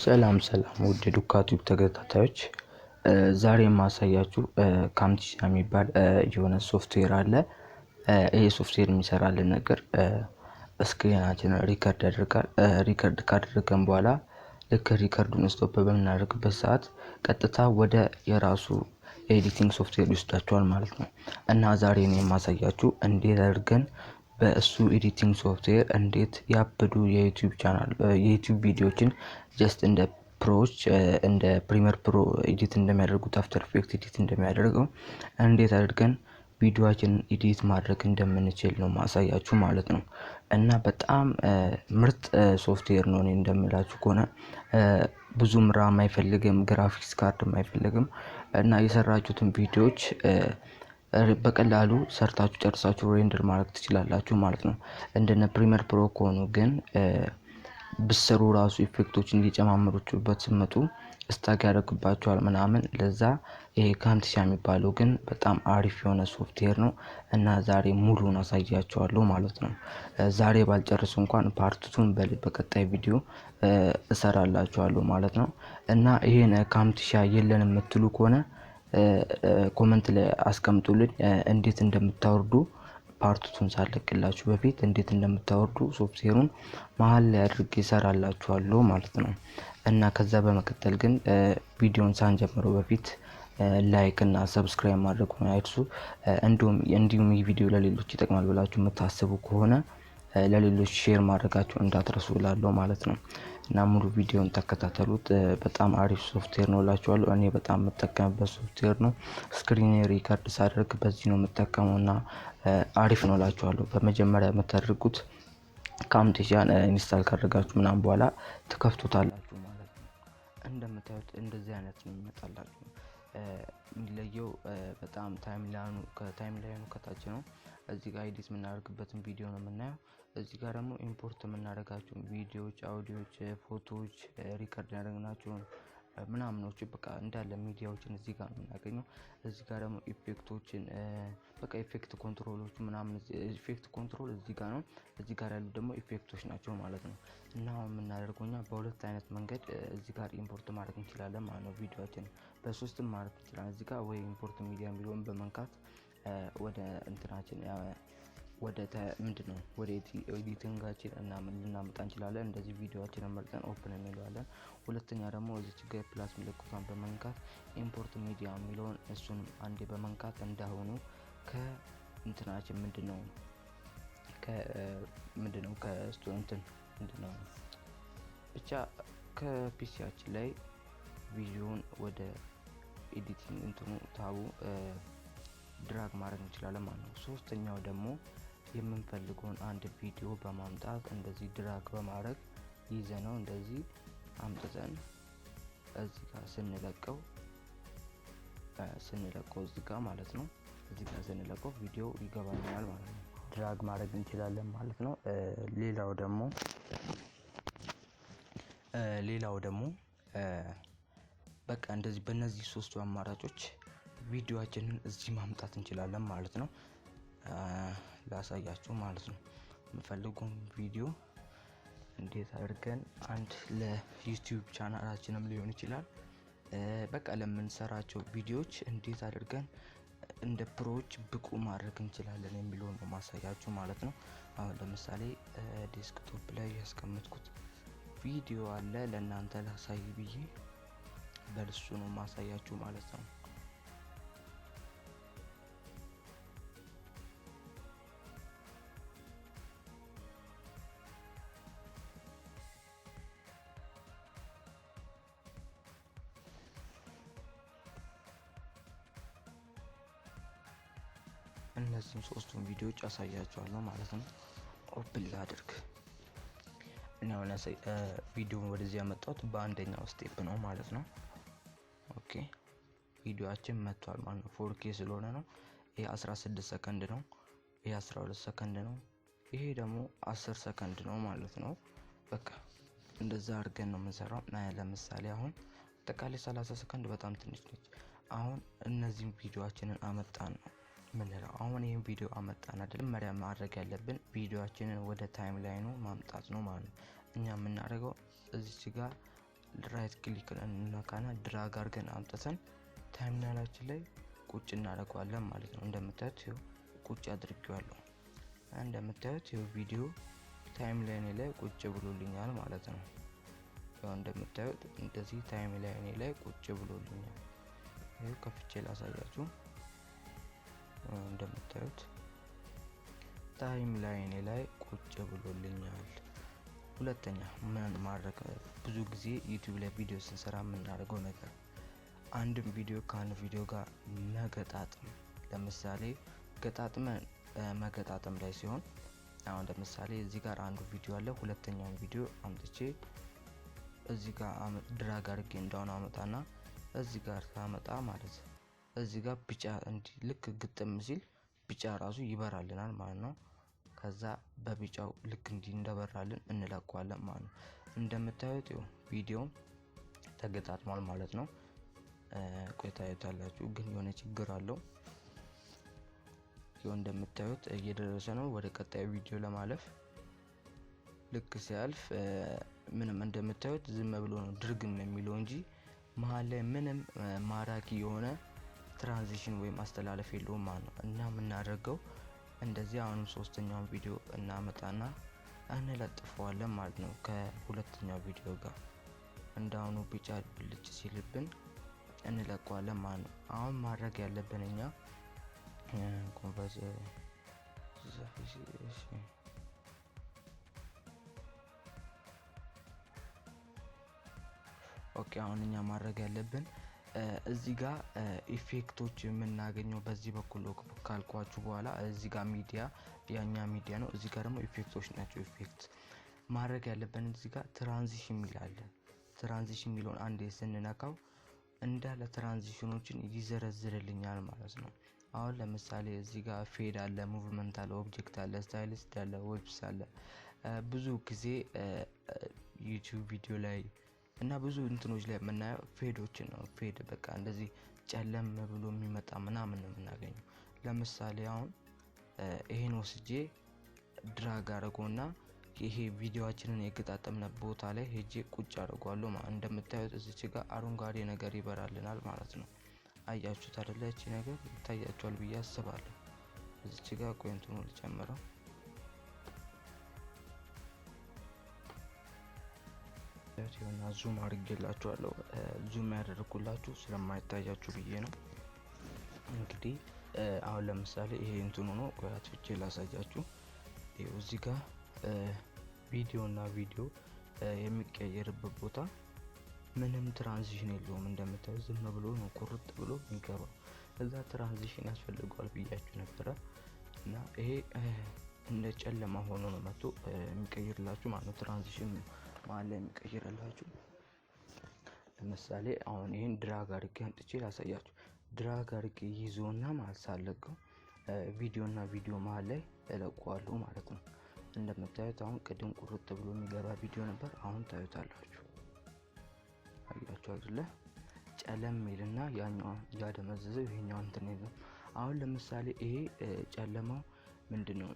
ሰላም ውድ ዱካቲቭ ተከታታዮች ዛሬ ማሳያችሁ ካምታሲያ የሚባል የሆነ ሶፍትዌር አለ። ይሄ ሶፍትዌር የሚሰራልን ነገር ስክሪናችንን ሪከርድ ያደርጋል። ሪከርድ ካደረገን በኋላ ልክ ሪከርዱን ስቶፕ በምናደርግበት ሰዓት ቀጥታ ወደ የራሱ ኤዲቲንግ ሶፍትዌር ይወስዳችኋል ማለት ነው። እና ዛሬ እኔ የማሳያችሁ እንዴት አድርገን በእሱ ኤዲቲንግ ሶፍትዌር እንዴት ያበዱ የዩቱብ ቻናል የዩቱብ ቪዲዮዎችን ጀስት እንደ ፕሮዎች እንደ ፕሪሚየር ፕሮ ኤዲት እንደሚያደርጉት አፍተር ኢፌክት ኤዲት እንደሚያደርገው እንዴት አድርገን ቪዲዮዎችን ኤዲት ማድረግ እንደምንችል ነው ማሳያችሁ ማለት ነው። እና በጣም ምርጥ ሶፍትዌር ነው። እኔ እንደምላችሁ ከሆነ ብዙም ራም አይፈልግም፣ ግራፊክስ ካርድም አይፈልግም እና የሰራችሁትን ቪዲዮዎች በቀላሉ ሰርታችሁ ጨርሳችሁ ሬንደር ማድረግ ትችላላችሁ ማለት ነው። እንደነ ፕሪሚየር ፕሮ ከሆኑ ግን ብሰሩ ራሱ ኢፌክቶችን እየጨማመሩበት ሲመጡ ስታክ ያደርግባችኋል ምናምን። ለዛ ይሄ ካምታሲያ የሚባለው ግን በጣም አሪፍ የሆነ ሶፍትዌር ነው እና ዛሬ ሙሉውን አሳያችኋለሁ ማለት ነው። ዛሬ ባልጨርስ እንኳን ፓርት 2 በቀጣይ ቪዲዮ እሰራላችኋለሁ ማለት ነው። እና ይሄን ካምታሲያ የለንም የምትሉ ከሆነ ኮሜንት ላይ አስቀምጡልኝ እንዴት እንደምታወርዱ ፓርት 2 ሳልለቅላችሁ በፊት እንዴት እንደምታወርዱ ሶፍትዌሩን መሃል ላይ አድርጌ እሰራላችኋለሁ ማለት ነው። እና ከዛ በመቀጠል ግን ቪዲዮን ሳንጀምረው በፊት ላይክ እና ሰብስክራይብ ማድረጉን አይርሱ። እንዲሁም ይህ ቪዲዮ ለሌሎች ይጠቅማል ብላችሁ የምታስቡ ከሆነ ለሌሎች ሼር ማድረጋችሁ እንዳትረሱ እላለሁ ማለት ነው። እና ሙሉ ቪዲዮን ተከታተሉት። በጣም አሪፍ ሶፍትዌር ነው እላችኋለሁ። እኔ በጣም የምጠቀምበት ሶፍትዌር ነው። ስክሪን ሪከርድ ሳደርግ በዚህ ነው የምጠቀመውና አሪፍ ነው እላችኋለሁ። በመጀመሪያ የምታደርጉት ካምታሲያን ኢንስታል ካደረጋችሁ ምናምን በኋላ ትከፍቱታላችሁ ማለት ነው። እንደምታዩት እንደዚህ አይነት ነው የሚመጣላችሁ። የሚለየው በጣም ታይምላይኑ ከታች ነው። እዚህ ጋር ኤዲት የምናደርግበትን ቪዲዮ ነው የምናየው። እዚህ ጋር ደግሞ ኢምፖርት የምናደርጋቸው ቪዲዮዎች፣ አውዲዮዎች፣ ፎቶዎች ሪከርድ ያደረግናቸው ምናምኖች በቃ እንዳለ ሚዲያዎችን እዚህ ጋር ነው የምናገኘው። እዚህ ጋር ደግሞ ኢፌክቶችን በቃ ኢፌክት ኮንትሮሎች ምናምን ኢፌክት ኮንትሮል እዚህ ጋር ነው። እዚህ ጋር ያሉት ደግሞ ኢፌክቶች ናቸው ማለት ነው። እና አሁን የምናደርገውኛ በሁለት አይነት መንገድ እዚህ ጋር ኢምፖርት ማድረግ እንችላለን ማለት ነው። ቪዲዮዎችን በሶስትም ማድረግ እንችላለን። እዚህ ጋር ወይ ኢምፖርት ሚዲያ የሚለውን በመንካት ወደ እንትናችን ወደ ምንድነው ወደ ኤዲቲንጋችን እና ልናመጣ እንችላለን። እንደዚህ ቪዲዮዎችን መርጠን ኦፕን እንለዋለን። ሁለተኛ ደግሞ እዚህ ጋር ፕላስ ምልክቷን በመንካት ኢምፖርት ሚዲያ የሚለውን እሱንም አንዴ በመንካት እንዳሆኑ ከእንትናችን ምንድነው ብቻ ከፒሲያችን ላይ ቪዲዮውን ወደ ኤዲቲንግ እንትኑ ታቡ ድራግ ማድረግ እንችላለን ማለት ነው። ሶስተኛው ደግሞ የምንፈልገውን አንድ ቪዲዮ በማምጣት እንደዚህ ድራግ በማድረግ ይዘነው እንደዚህ አምጥተን እዚህ ጋር ስንለቀው እዚህ ጋር ማለት ነው። እዚህ ጋር ስንለቀው ቪዲዮ ይገባልናል ማለት ነው። ድራግ ማድረግ እንችላለን ማለት ነው። ሌላው ደግሞ በቃ እንደዚህ በእነዚህ ሶስቱ አማራጮች ቪዲዮአችንን እዚህ ማምጣት እንችላለን ማለት ነው። ላሳያችሁ ማለት ነው። የምፈልገው ቪዲዮ እንዴት አድርገን አንድ ለዩቲዩብ ቻናላችንም ሊሆን ይችላል በቃ ለምንሰራቸው ቪዲዮዎች እንዴት አድርገን እንደ ፕሮዎች ብቁ ማድረግ እንችላለን የሚለውን ነው ማሳያችሁ ማለት ነው። አሁን ለምሳሌ ዴስክቶፕ ላይ ያስቀመጥኩት ቪዲዮ አለ ለእናንተ ላሳይ ብዬ በእሱ ነው ማሳያችሁ ማለት ነው። እነዚህን ሶስቱን ቪዲዮዎች አሳያችኋለሁ ማለት ነው። ኦፕን ላድርግ እና ቪዲዮውን ወደዚህ ያመጣሁት በአንደኛው ስቴፕ ነው ማለት ነው። ኦኬ ቪዲዮአችን መጥቷል ማለት ነው። 4K ስለሆነ ነው። ይሄ 16 ሰከንድ ነው። ይሄ 12 ሰከንድ ነው። ይሄ ደግሞ 10 ሰከንድ ነው ማለት ነው። በቃ እንደዛ አድርገን ነው የምንሰራው። ለምሳሌ አሁን አጠቃላይ 30 ሰከንድ በጣም ትንሽ ነች። አሁን እነዚህን ቪዲዮአችንን አመጣን ነው ምንለው። አሁን ይሄን ቪዲዮ አመጣን አይደል? መሪያ ማድረግ ያለብን ቪዲዮአችንን ወደ ታይም ላይኑ ማምጣት ነው ማለት ነው። እኛ የምናደርገው እዚህ ጋር ራይት ክሊክ እንነካና ድራግ አድርገን አምጥተን ተምብኒላችን ላይ ቁጭ እናደርገዋለን ማለት ነው። እንደምታዩት ይኸው ቁጭ አድርጌዋለሁ። እንደምታዩት ይኸው ቪዲዮ ታይምላይን ላይ ቁጭ ብሎልኛል ማለት ነው። ያው እንደምታዩት እንደዚህ ታይምላይን ላይ ቁጭ ብሎልኛል። ይኸው ከፍቼ ላሳያችሁ። እንደምታዩት ታይምላይን ላይ ቁጭ ብሎልኛል። ሁለተኛ ምን ማድረግ ብዙ ጊዜ ዩቲዩብ ላይ ቪዲዮ ስንሰራ የምናደርገው ነገር አንድም ቪዲዮ ከአንድ ቪዲዮ ጋር መገጣጠም። ለምሳሌ ገጣጥመን መገጣጠም ላይ ሲሆን አሁን ለምሳሌ እዚህ ጋር አንዱ ቪዲዮ አለ። ሁለተኛውን ቪዲዮ አምጥቼ እዚህ ጋር ድራግ አድርጌ እንዳውን አመጣና እዚህ ጋር ታመጣ ማለት እዚህ ጋር ቢጫ እንዲ ልክ ግጥም ሲል ቢጫ ራሱ ይበራልናል ማለት ነው። ከዛ በቢጫው ልክ እንዲ እንደበራልን እንለቀዋለን ማለት ነው። እንደምታዩት ቪዲዮ ተገጣጥሟል ማለት ነው። ቆይታ ያታላችሁ ግን የሆነ ችግር አለው። ይሄው እንደምታዩት እየደረሰ ነው። ወደ ቀጣዩ ቪዲዮ ለማለፍ ልክ ሲያልፍ ምንም እንደምታዩት ዝም ብሎ ነው ድርግም የሚለው እንጂ መሃል ላይ ምንም ማራኪ የሆነ ትራንዚሽን ወይም አስተላለፍ የለውም ማለት ነው። እና ምን እናደርገው እንደዚህ አሁንም ሶስተኛውን ቪዲዮ እናመጣና እንለጥፈዋለን ማለት ነው ከሁለተኛው ቪዲዮ ጋር እንዳውኑ ቢጫ ብልጭ ሲልብን እንለቀዋለን ማለት ነው። አሁን ማድረግ ያለብን እኛ ኮንቨርስ ኦኬ አሁን እኛ ማድረግ ያለብን እዚህ ጋር ኢፌክቶች የምናገኘው በዚህ በኩል ካልኳችሁ በኋላ እዚህ ጋር ሚዲያ ያኛ ሚዲያ ነው። እዚህ ጋር ደግሞ ኢፌክቶች ናቸው። ኢፌክት ማድረግ ያለብን እዚህ ጋር ትራንዚሽን ይላል። ትራንዚሽን የሚለውን አንዴ ስንነካው እንዳለ ትራንዚሽኖችን ይዘረዝርልኛል ማለት ነው። አሁን ለምሳሌ እዚህ ጋር ፌድ አለ፣ ሙቭመንት አለ፣ ኦብጀክት አለ፣ ስታይሊስት አለ፣ ዌብስ አለ። ብዙ ጊዜ ዩቲዩብ ቪዲዮ ላይ እና ብዙ እንትኖች ላይ የምናየው ፌዶችን ነው። ፌድ በቃ እንደዚህ ጨለም ብሎ የሚመጣ ምናምን ነው የምናገኘው። ለምሳሌ አሁን ይሄን ወስጄ ድራግ አድርጎና ይሄ ቪዲዮአችንን የገጣጠምነ ቦታ ላይ ሄጄ ቁጭ አድርጓለሁ ማለት እንደምታዩት እዚች ጋር አረንጓዴ ነገር ይበራልናል ማለት ነው። አያችሁት አይደል? እቺ ነገር ይታያችኋል ብዬ አስባለሁ። እዚች ጋር ቆይንቱን ልጨምረው። ያቺውና ዙም አድርጌላችኋለሁ። ዙም ያደርኩላችሁ ስለማይታያችሁ ብዬ ነው። እንግዲህ አሁን ለምሳሌ ይሄ እንትኑ ነው። ቆያችሁ ላሳያችሁ። ይሄው እዚህ ጋር ቪዲዮ እና ቪዲዮ የሚቀየርበት ቦታ ምንም ትራንዚሽን የለውም። እንደምታዩት ዝም ብሎ ነው ቁርጥ ብሎ የሚገባው። እዛ ትራንዚሽን ያስፈልገዋል ብያችሁ ነበር እና ይሄ እንደ ጨለማ ሆኖ ነው መጥቶ የሚቀይርላችሁ ማለት ነው። ትራንዚሽን ማለት የሚቀይርላችሁ። ለምሳሌ አሁን ይሄን ድራግ አድርጌ አንጥቼ ላሳያችሁ። ድራግ አድርጌ ይዞና ማለት ሳለቀው ቪዲዮና ቪዲዮ መሃል ላይ እለቀዋለሁ ማለት ነው። እንደምታዩት አሁን ቅድም ቁርጥ ብሎ የሚገባ ቪዲዮ ነበር። አሁን ታዩታላችሁ። አያችሁ አይደለ? ጨለም ይልና ያኛው ያደመዘዘው ይሄኛው እንትን ነው። አሁን ለምሳሌ ይሄ ጨለማው ምንድነው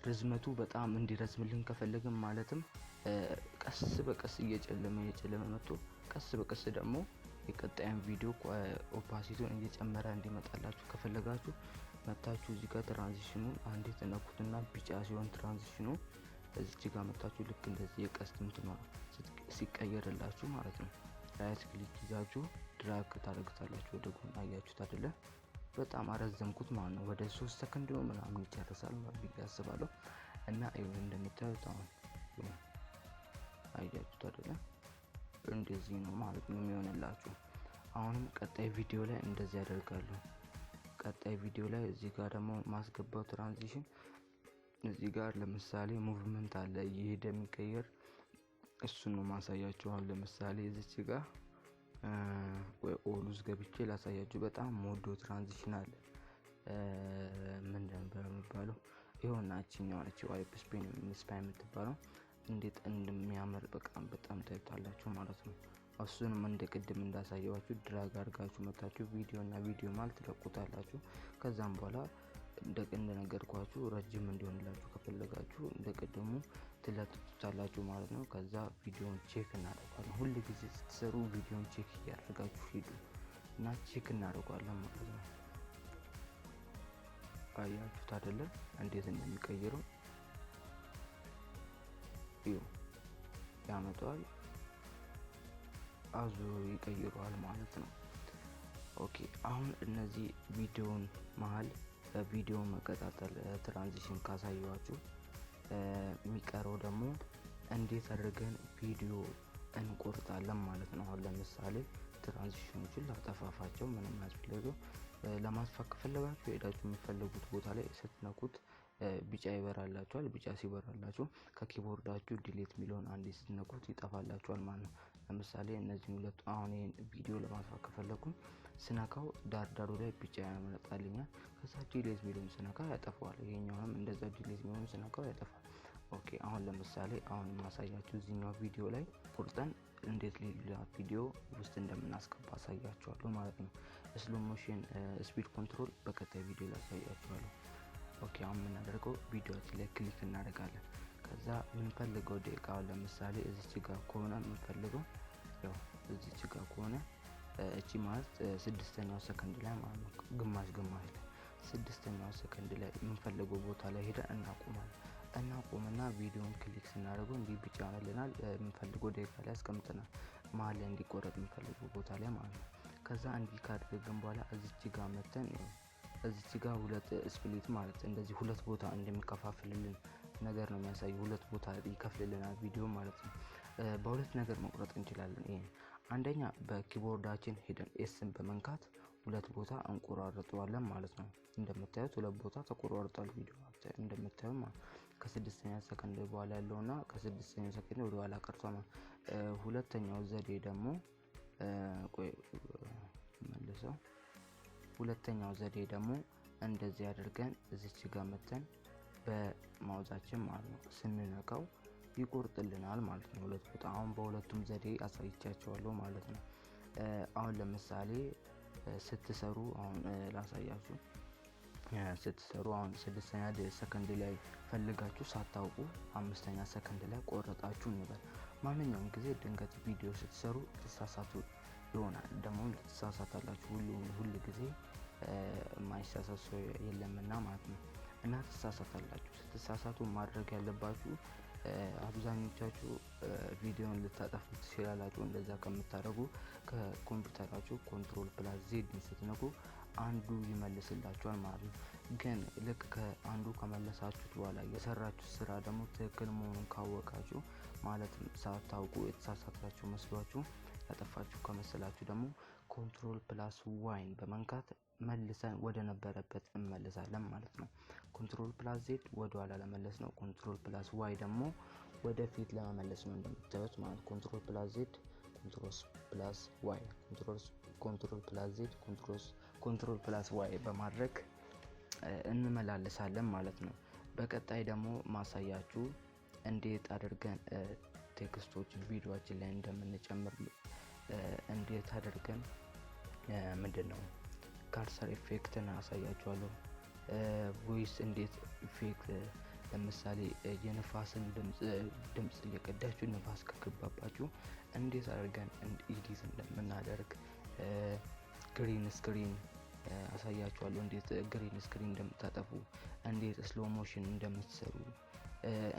ርዝመቱ በጣም እንዲረዝምልን ከፈለግን ማለትም ቀስ በቀስ እየጨለመ መጥቶ ቀስ በቀስ ደግሞ የቀጣዩን ቪዲዮ ኦፓሲቲውን እየጨመረ እንዲመጣላችሁ ከፈለጋችሁ መታችሁ እዚህ ጋር ትራንዚሽኑ አንዴ ተነኩትና ቢጫ ሲሆን ትራንዚሽኑ እዚህ ጋር መታችሁ ልክ እንደዚህ የቀስት እንትኗ ሲቀየርላችሁ ማለት ነው። ራይት ክሊክ ይዛችሁ ድራግ ታደርጉታላችሁ ወደ ጎን። አያችሁት አይደለ? በጣም አረዘምኩት ማለት ነው። ወደ 3 ሰከንድ ነው ምናምን ይጨርሳል ማለት ያስባለሁ። እና ይሄን እንደምታዩት አሁን አያችሁት አይደለ? እንደዚህ ነው ማለት ነው የሚሆንላችሁ። አሁንም ቀጣይ ቪዲዮ ላይ እንደዚህ ያደርጋለሁ። ቀጣይ ቪዲዮ ላይ እዚህ ጋር ደግሞ ማስገባው ትራንዚሽን እዚህ ጋር ለምሳሌ ሙቭመንት አለ ይሄድ የሚቀየር እሱን ነው ማሳያችሁ። አሁን ለምሳሌ እዚች ጋር ወይ ኦሉስ ገብቼ ላሳያችሁ። በጣም ሞዶ ትራንዚሽን አለ። ምን ነበር የሚባለው? ይሄውና እቺኛው አለች ዋይፕ ስፓይ የምትባለው እንዴት እንደሚያምር በጣም ታይታላችሁ ማለት ነው። እሱንም እንደ ቅድም እንዳሳየዋችሁ ድራግ አድርጋችሁ መታችሁ ቪዲዮና ቪዲዮ ማለት ትለቁታላችሁ። ከዛም በኋላ እንደነገርኳችሁ ረጅም እንዲሆንላችሁ ከፈለጋችሁ እንደቀደሙ ትለጥፉታላችሁ ማለት ነው። ከዛ ቪዲዮውን ቼክ እናደርጋለን። ሁሉ ጊዜ ስትሰሩ ቪዲዮውን ቼክ እያደረጋችሁ ሂዱ እና ቼክ እናደርጋለን ማለት ነው። አያችሁት አይደለ እንዴት እንደሚቀይረው ያመጣዋል፣ አዙሮ ይቀይረዋል ማለት ነው። ኦኬ አሁን እነዚህ ቪዲዮውን መሃል ቪዲዮ መቀጣጠል ትራንዚሽን ካሳየዋችሁ የሚቀረው ደግሞ እንዴት አድርገን ቪዲዮ እንቆርጣለን ማለት ነው። አሁን ለምሳሌ ትራንዚሽኖችን ላጠፋፋቸው ምንም ያስፈልገው ለማጥፋት ከፈለጋችሁ ሄዳችሁ የሚፈልጉት ቦታ ላይ ስትነኩት ቢጫ ይበራላችኋል። ቢጫ ሲበራላችሁ ከኪቦርዳችሁ ዲሊት ሚሊዮን አንዴ ስትነኩት ይጠፋላችኋል ማለት ነው። ለምሳሌ እነዚህ ሁለቱ አሁን ይሄን ቪዲዮ ለማጥፋት ከፈለኩኝ ስነካው ዳርዳሩ ላይ ቢጫ ያመጣልኛል። ከዛ ዲሊት ሚሊዮን ስነካ ያጠፋዋል። ይሄኛውንም እንደዛ ዲሊት ሚሊዮን ስነካው ያጠፋል። ኦኬ አሁን ለምሳሌ አሁን ማሳያችሁ እዚህኛው ቪዲዮ ላይ ቁርጠን እንዴት ሌላ ቪዲዮ ውስጥ እንደምናስገባ አሳያችኋለሁ ማለት ነው። ስሎ ሞሽን ስፒድ ኮንትሮል በቀጣይ ቪዲዮ ላይ አሳያችኋለሁ። ኦኬ አሁን የምናደርገው ቪዲዮአችን ላይ ክሊክ እናደርጋለን። ከዛ የምንፈልገው ደቂቃ ለምሳሌ እዚች ጋር ከሆነ የምንፈልገው ያው እዚች ጋር ከሆነ እቺ ማለት 6ኛው ሰከንድ ላይ ማለት ነው። ግማሽ ላይ 6ኛው ሰከንድ ላይ የምንፈልገው ቦታ ላይ ሄደን እናቆምና ቪዲዮውን ክሊክ ስናደርገው እንዲህ ቢጫ ያመጣልናል። የምንፈልገው ደቂቃ ላይ አስቀምጠናል መሀል ላይ እንዲቆረጥ የምንፈልገው ቦታ ላይ ማለት ነው። ከዛ እንዲህ ካደረግን በኋላ እዚች ጋር መተን እዚች ጋር ሁለት ስፕሊት ማለት እንደዚህ ሁለት ቦታ እንደሚከፋፍልልን ነገር ነው የሚያሳየው። ሁለት ቦታ ይከፍልልናል ቪዲዮ ማለት ነው። በሁለት ነገር መቁረጥ እንችላለን። ይሄ አንደኛ በኪቦርዳችን ሄደን ኤስን በመንካት ሁለት ቦታ እንቆራርጠዋለን ማለት ነው። እንደምታዩት ሁለት ቦታ ተቆራርጧል ቪዲዮ እንደምታዩት ማለት ከ6ኛ ሰከንድ በኋላ ያለውና ከ6ኛ ሰከንድ ወደ ኋላ ቀርቷል። ሁለተኛው ዘዴ ደግሞ መልሰው ሁለተኛው ዘዴ ደግሞ እንደዚህ አድርገን እዚች ጋር መተን በማውዛችን ማለት ነው ስንነካው ይቆርጥልናል ማለት ነው። ሁለት ቦታ አሁን በሁለቱም ዘዴ አሳይቻችኋለሁ ማለት ነው። አሁን ለምሳሌ ስትሰሩ አሁን ላሳያችሁ። ስትሰሩ አሁን 6ኛ ሰከንድ ላይ ፈልጋችሁ ሳታውቁ 5ኛ ሰከንድ ላይ ቆረጣችሁ እንበል። ማንኛውም ጊዜ ድንገት ቪዲዮ ስትሰሩ ተሳሳቱ ይሆናል። ደግሞ ተሳሳታላችሁ ሁሉ ጊዜ ማይሳሳት ሰው የለምና ማለት ነው። እና ተሳሳታላችሁ። ስትሳሳቱ ማድረግ ያለባችሁ አብዛኞቻችሁ ቪዲዮን ልታጠፉ ትችላላችሁ። እንደዛ ከምታደርጉ ከኮምፒውተራችሁ ኮንትሮል ፕላስ ዜድ ስትነኩ አንዱ ይመልስላችኋል ማለት ነው። ግን ልክ ከአንዱ ከመለሳችሁት በኋላ የሰራችሁ ስራ ደግሞ ትክክል መሆኑን ካወቃችሁ ማለትም ሳታውቁ የተሳሳታችሁ መስሏችሁ ያጠፋችሁ ከመሰላችሁ ደግሞ ኮንትሮል ፕላስ ዋይን በመንካት መልሰን ወደ ነበረበት እንመለሳለን ማለት ነው። ኮንትሮል ፕላስ ዜድ ወደ ኋላ ለመለስ ነው። ኮንትሮል ፕላስ ዋይ ደግሞ ወደ ፊት ለመመለስ ነው እንደምታዩት ማለት ኮንትሮል ፕላስ ዜድ ኮንትሮል ፕላስ ዋይ ኮንትሮል ፕላስ ዜድ ኮንትሮል ፕላስ ዋይ በማድረግ እንመላለሳለን ማለት ነው። በቀጣይ ደግሞ ማሳያችሁ እንዴት አድርገን ቴክስቶችን ቪዲዮአችን ላይ እንደምንጨምር እንዴት አድርገን ምንድነው ካርሰር ኢፌክትን አሳያችኋለሁ። ቮይስ እንዴት ኢፌክት ለምሳሌ የነፋስን ድምጽ እየቀዳችሁ ነፋስ ከገባባችሁ እንዴት አድርገን ኤዲት እንደምናደርግ ግሪን ስክሪን አሳያችኋለሁ። እንዴት ግሪን ስክሪን እንደምታጠፉ፣ እንዴት ስሎ ሞሽን እንደምትሰሩ፣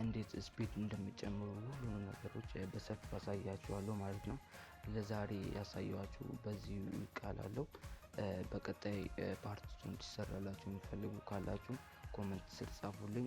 እንዴት ስፒድ እንደምጨምሩ ሁሉንም ነገሮች በሰፊው አሳያችኋለሁ ማለት ነው። ለዛሬ ያሳየኋችሁ በዚህ ይቃላለሁ። በቀጣይ ፓርት 2 እንዲሰራላችሁ የምትፈልጉ ካላችሁ ኮሜንት ስር ጻፉልኝ።